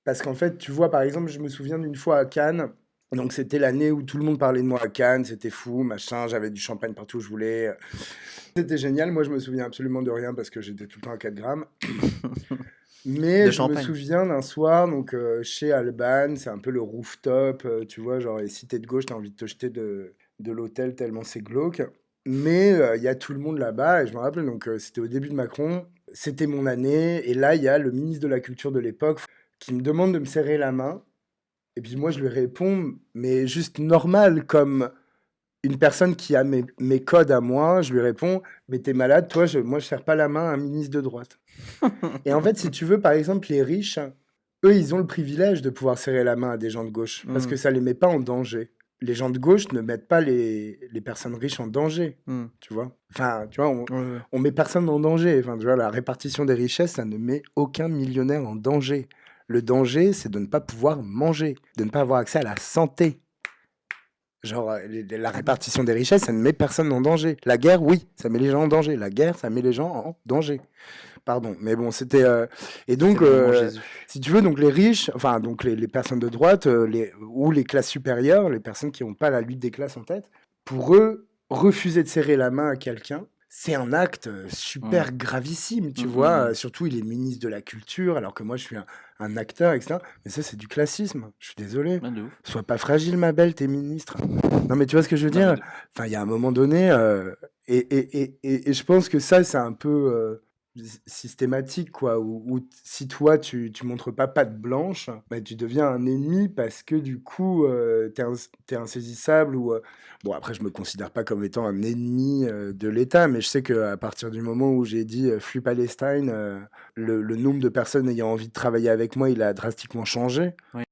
Parce qu'en fait, tu vois, par exemple, je me souviens d'une fois à Cannes, donc c'était l'année où tout le monde parlait de moi à Cannes, c'était fou, machin, j'avais du champagne partout où je voulais. C'était génial. Moi, je me souviens absolument de rien parce que j'étais tout le temps à 4 grammes. Mais De je me champagne. souviens d'un soir, donc chez Alban, c'est un peu le rooftop, tu vois, genre, et si t'es de gauche, t'as envie de te jeter de l'hôtel tellement c'est glauque. Mais il y a tout le monde là-bas, et je me rappelle, donc c'était au début de Macron, c'était mon année, et là, il y a le ministre de la Culture de l'époque qui me demande de me serrer la main, et puis moi, je lui réponds, mais juste normal, comme une personne qui a mes codes à moi, je lui réponds, mais t'es malade, toi, moi, je serre pas la main à un ministre de droite. Et en fait, si tu veux, par exemple, les riches, eux, ils ont le privilège de pouvoir serrer la main à des gens de gauche, parce Hmm, que ça les met pas en danger. Les gens de gauche ne mettent pas les personnes riches en danger, hmm. tu vois. Enfin, tu vois, Ouais, ouais. on met personne en danger. Enfin, tu vois, la répartition des richesses, ça ne met aucun millionnaire en danger. Le danger, c'est de ne pas pouvoir manger, de ne pas avoir accès à la santé. Genre, la répartition des richesses, ça ne met personne en danger. La guerre, oui, ça met les gens en danger. La guerre, ça met les gens en danger. Pardon, mais bon, c'était et C'était donc le moment Jésus. si tu veux, donc les riches, enfin donc les personnes de droite, ou les classes supérieures, les personnes qui n'ont pas la lutte des classes en tête, pour eux, refuser de serrer la main à quelqu'un, c'est un acte Hmm, super gravissime, tu hmm, vois. hmm. Surtout, il est ministre de la culture, alors que moi, je suis un acteur, etc. Mais ça, c'est du classisme. Je suis désolé. Ah, de ouf. Sois pas fragile, ma belle, t'es ministre. Non, mais tu vois ce que je veux Non, mais dire? de ouf. Enfin, il y a un moment donné, et je pense que ça, c'est un peu systématique, quoi, où si toi, tu montres pas patte blanche, bah, tu deviens un ennemi parce que du coup, t'es insaisissable ou, bon, après, je me considère pas comme étant un ennemi de l'État, mais je sais qu'à partir du moment où j'ai dit Free Palestine, le nombre de personnes ayant envie de travailler avec moi, il a drastiquement changé. Oui.